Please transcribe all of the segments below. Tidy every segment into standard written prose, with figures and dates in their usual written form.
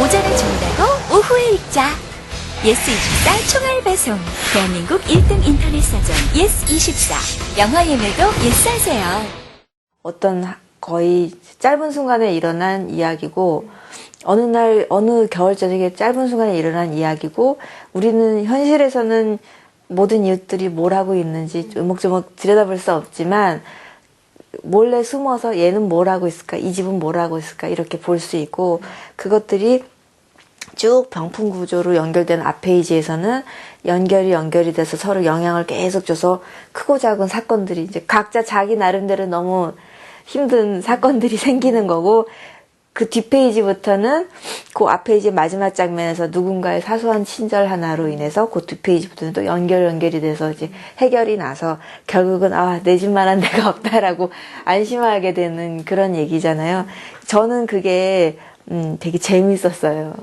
오전에 준다고 오후에 읽자. 예스24 총알 배송. 대한민국 1등 인터넷 사전 예스24. 영화 예매도 예스하세요. 어떤 거의 짧은 순간에 일어난 이야기고 어느 날 어느 겨울 저녁에 짧은 순간에 일어난 이야기고 우리는 현실에서는 모든 이웃들이 뭘 하고 있는지 조목조목 들여다볼 수 없지만 몰래 숨어서 얘는 뭘 하고 있을까, 이 집은 뭘 하고 있을까 이렇게 볼 수 있고 그것들이 쭉 병풍 구조로 연결된 앞 페이지에서는 연결이 돼서 서로 영향을 계속 줘서 크고 작은 사건들이 이제 각자 자기 나름대로 너무 힘든 사건들이 생기는 거고 그 뒷페이지부터는 그 앞 페이지 마지막 장면에서 누군가의 사소한 친절 하나로 인해서 그 뒷페이지부터는 또 연결이 돼서 이제 해결이 나서 결국은 내 집만한 데가 없다라고 안심하게 되는 그런 얘기잖아요. 저는 그게 되게 재밌었어요.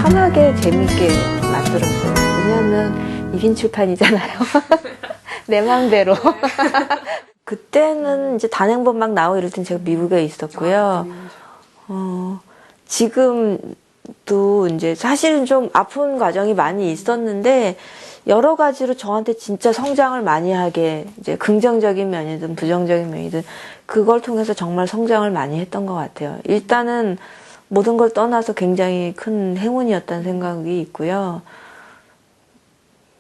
편하게 재밌게 만들었어요. 왜냐하면 이빈출판이잖아요. 내 맘대로. 그때는 이제 단행본 막 나오고 이럴 땐 제가 미국에 있었고요. 지금도 이제 사실은 좀 아픈 과정이 많이 있었는데 여러 가지로 저한테 진짜 성장을 많이 하게 이제 긍정적인 면이든 부정적인 면이든 그걸 통해서 정말 성장을 많이 했던 것 같아요. 일단은 모든 걸 떠나서 굉장히 큰 행운이었다는 생각이 있고요.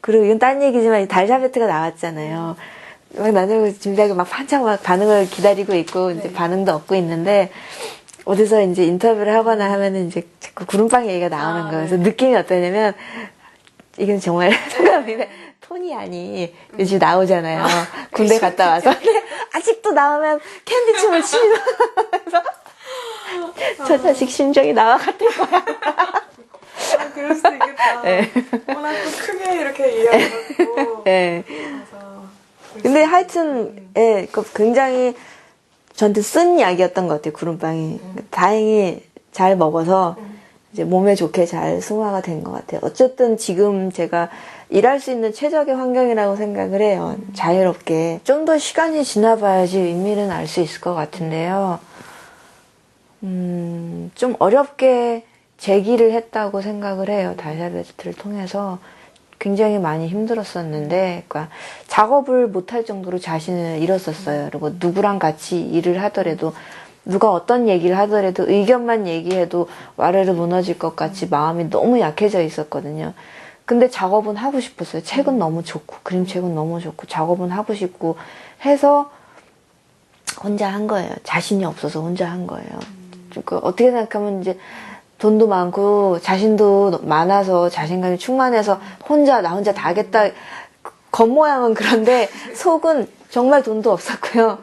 그리고 이건 딴 얘기지만 달샤베트가 나왔잖아요. 막 나중에 준비하고 막 한창 막 반응을 기다리고 있고 이제 반응도 얻고 있는데 어디서 이제 인터뷰를 하거나 하면은 이제 자꾸 구름빵 얘기가 나오는 거예요. 그래서 느낌이 어떠냐면 이건 정말 생각인데 토니 아니 요즘 나오잖아요. 군대 갔다 와서 근데 아직도 나오면 캔디춤을 추면서 저 자식 심정이 나와 같을 거야. 그럴 수도 있겠다. 네. 워낙 또 크게 이렇게 이야기하고. 네. 근데 하여튼, 굉장히 저한테 쓴 약이었던 것 같아요, 구름빵이. 다행히 잘 먹어서 이제 몸에 좋게 잘 승화가 된 것 같아요. 어쨌든 지금 제가 일할 수 있는 최적의 환경이라고 생각을 해요. 자유롭게. 좀 더 시간이 지나봐야지 의미는 알 수 있을 것 같은데요. 좀 어렵게 재기를 했다고 생각을 해요. 달샤베트를 통해서 굉장히 많이 힘들었었는데, 그러니까 작업을 못할 정도로 자신을 잃었었어요. 그리고 누구랑 같이 일을 하더라도 누가 어떤 얘기를 하더라도 의견만 얘기해도 와르르 무너질 것 같이 마음이 너무 약해져 있었거든요. 근데 작업은 하고 싶었어요. 책은 너무 좋고 그림책은 너무 좋고 작업은 하고 싶고 해서 혼자 한 거예요. 자신이 없어서 혼자 한 거예요. 어떻게 생각하면 이제 돈도 많고 자신도 많아서 자신감이 충만해서 나 혼자 다 하겠다 겉모양은 그런데 속은 정말 돈도 없었고요.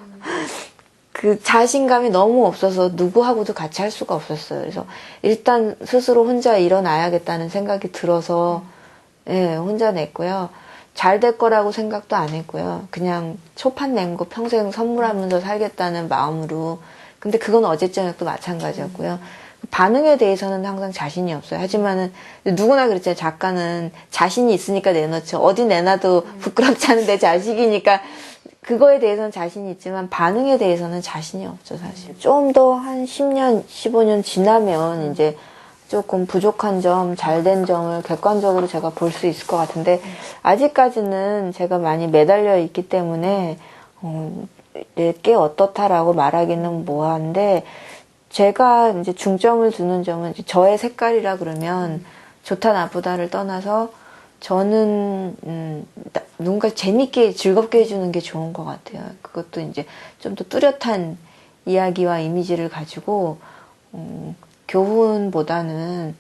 그 자신감이 너무 없어서 누구하고도 같이 할 수가 없었어요. 그래서 일단 스스로 혼자 일어나야겠다는 생각이 들어서 혼자 냈고요. 잘 될 거라고 생각도 안 했고요. 그냥 초판 낸 거 평생 선물하면서 살겠다는 마음으로. 근데 그건 어제 저녁도 마찬가지였고요. 반응에 대해서는 항상 자신이 없어요. 하지만은 누구나 그랬잖아요. 작가는 자신이 있으니까 내놓죠. 어디 내놔도 부끄럽지 않은 내 자식이니까 그거에 대해서는 자신이 있지만 반응에 대해서는 자신이 없죠, 사실. 좀 더 한 10년, 15년 지나면 이제 조금 부족한 점, 잘된 점을 객관적으로 제가 볼 수 있을 것 같은데 아직까지는 제가 많이 매달려 있기 때문에 내게 어떻다라고 말하기는 뭐한데 제가 이제 중점을 두는 점은 저의 색깔이라 그러면 좋다 나쁘다를 떠나서 저는 누군가 재밌게 즐겁게 해주는 게 좋은 것 같아요. 그것도 이제 좀 더 뚜렷한 이야기와 이미지를 가지고 교훈보다는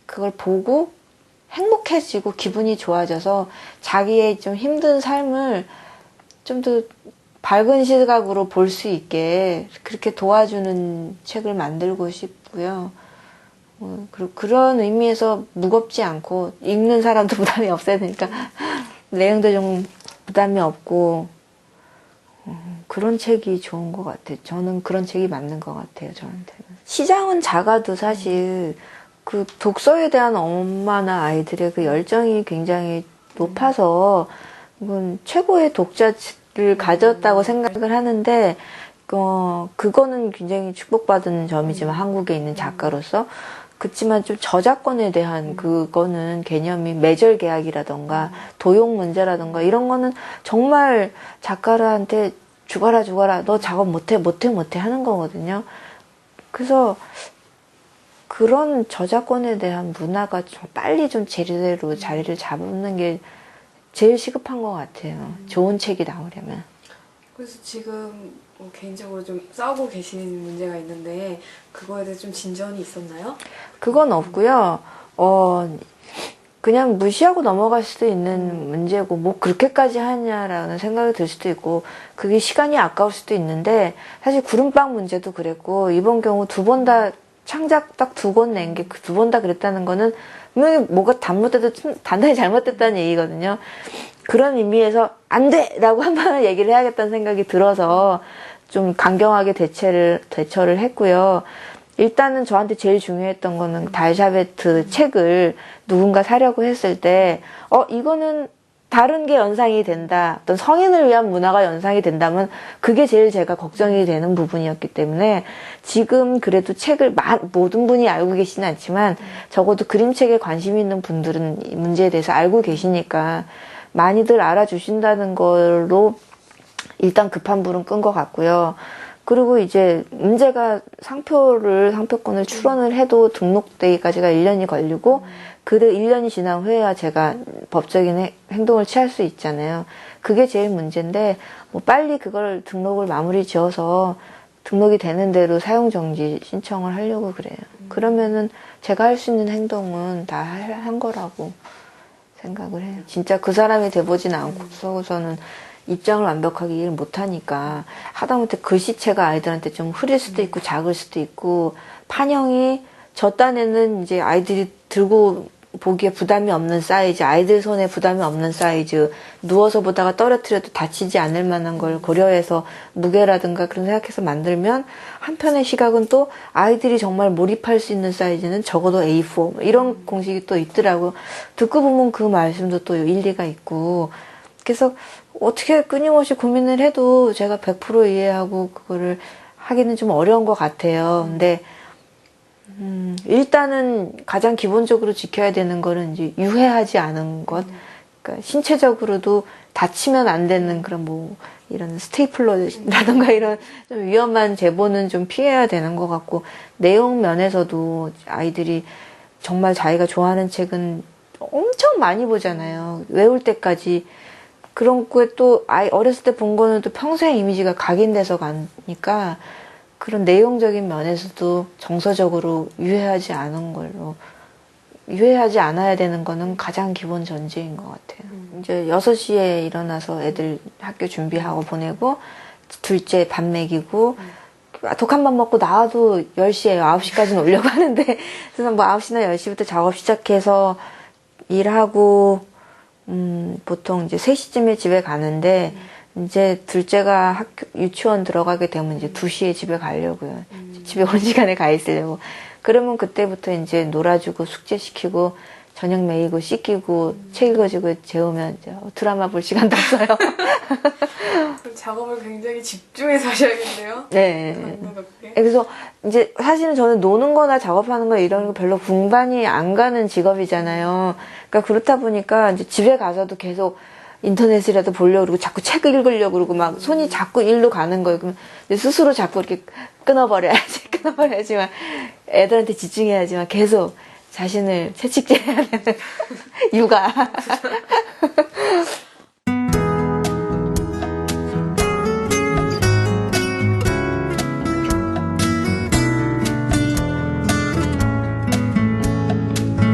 그걸 보고 행복해지고 기분이 좋아져서 자기의 좀 힘든 삶을 좀 더 밝은 시각으로 볼 수 있게 그렇게 도와주는 책을 만들고 싶고요. 그런 의미에서 무겁지 않고 읽는 사람도 부담이 없어야 되니까 내용도 좀 부담이 없고 그런 책이 좋은 것 같아요. 저는 그런 책이 맞는 것 같아요. 저한테는. 시장은 작아도 사실 그 독서에 대한 엄마나 아이들의 그 열정이 굉장히 높아서 이건 최고의 독자를 가졌다고 생각을 하는데 그거는 굉장히 축복받은 점이지만 한국에 있는 작가로서 그렇지만 좀 저작권에 대한 그거는 개념이 매절 계약이라던가 도용 문제라던가 이런 거는 정말 작가한테 죽어라 너 작업 못해 하는 거거든요. 그래서 그런 저작권에 대한 문화가 좀 빨리 좀 제대로 자리를 잡는 게 제일 시급한 것 같아요. 좋은 책이 나오려면. 그래서 지금 개인적으로 좀 싸우고 계신 문제가 있는데 그거에 대해 좀 진전이 있었나요? 그건 없고요. 그냥 무시하고 넘어갈 수도 있는 문제고 뭐 그렇게까지 하냐라는 생각이 들 수도 있고 그게 시간이 아까울 수도 있는데 사실 구름빵 문제도 그랬고 이번 경우 두 번 다 창작 딱 2권 낸 게 두 번 다 그랬다는 거는 분명히 뭐가 잘못돼도 단단히 잘못됐다는 얘기거든요. 그런 의미에서 안 돼! 라고 한 번은 얘기를 해야겠다는 생각이 들어서 좀 강경하게 대처를 했고요. 일단은 저한테 제일 중요했던 거는 달샤베트 책을 누군가 사려고 했을 때, 이거는 다른 게 연상이 된다. 어떤 성인을 위한 문화가 연상이 된다면 그게 제일 제가 걱정이 되는 부분이었기 때문에 지금 그래도 책을 모든 분이 알고 계시는 않지만 적어도 그림책에 관심 있는 분들은 이 문제에 대해서 알고 계시니까 많이들 알아주신다는 걸로 일단 급한 불은 끈 것 같고요. 그리고 이제 문제가 상표권을 출원을 해도 등록되기까지가 1년이 걸리고 그 1년이 지난 후에야 제가 법적인 행동을 취할 수 있잖아요. 그게 제일 문제인데 뭐 빨리 그걸 등록을 마무리 지어서 등록이 되는 대로 사용정지 신청을 하려고 그래요. 그러면은 제가 할 수 있는 행동은 다 한 거라고 생각을 해요. 진짜 그 사람이 돼보진 않고서는 입장을 완벽하게 이해를 못하니까 하다못해 글씨체가 아이들한테 좀 흐릴 수도 있고 작을 수도 있고 판형이 저 딴에는 이제 아이들이 들고 보기에 부담이 없는 사이즈, 아이들 손에 부담이 없는 사이즈, 누워서 보다가 떨어뜨려도 다치지 않을 만한 걸 고려해서 무게라든가 그런 생각해서 만들면 한편의 시각은 또 아이들이 정말 몰입할 수 있는 사이즈는 적어도 A4 이런 공식이 또 있더라고요. 듣고 보면 그 말씀도 또 일리가 있고 그래서 어떻게 끊임없이 고민을 해도 제가 100% 이해하고 그거를 하기는 좀 어려운 것 같아요. 근데 일단은 가장 기본적으로 지켜야 되는 거는 이제 유해하지 않은 것. 그러니까 신체적으로도 다치면 안 되는 그런 뭐 이런 스테이플러라든가 이런 좀 위험한 제보는 좀 피해야 되는 것 같고 내용 면에서도 아이들이 정말 자기가 좋아하는 책은 엄청 많이 보잖아요. 외울 때까지. 그런 거에 또 어렸을 때 본 거는 또 평생 이미지가 각인돼서 가니까 그런 내용적인 면에서도 정서적으로 유해하지 않아야 되는 거는 가장 기본 전제인 것 같아요. 이제 6시에 일어나서 애들 학교 준비하고 보내고 둘째 밥 먹이고 독한 밥 먹고 나와도 10시에요. 9시까지는 오려고 하는데 그래서 뭐 9시나 10시부터 작업 시작해서 일하고 보통 이제 3시쯤에 집에 가는데 이제 둘째가 유치원 들어가게 되면 이제 2시에 집에 가려고요. 집에 오는 시간에 가 있으려고. 그러면 그때부터 이제 놀아주고 숙제시키고 저녁 먹이고 씻기고 책 읽어주고 재우면 이제 드라마 볼 시간도 없어요. 그럼 작업을 굉장히 집중해서 하셔야겠네요. 네. 그래서 이제 사실은 저는 노는 거나 작업하는 거 이런 거 별로 분반이 안 가는 직업이잖아요. 그러니까 그렇다 보니까 이제 집에 가서도 계속 인터넷이라도 보려고 그러고 자꾸 책을 읽으려고 그러고 막 손이 자꾸 일로 가는 거예요. 그러면 스스로 자꾸 이렇게 끊어버려야지만 애들한테 집중해야지만 계속 자신을 채찍질해야 되는 육아.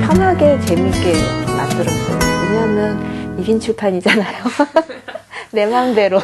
편하게 재밌게 만들었어요. 왜냐하면 1인 출판이잖아요. 내 마음대로.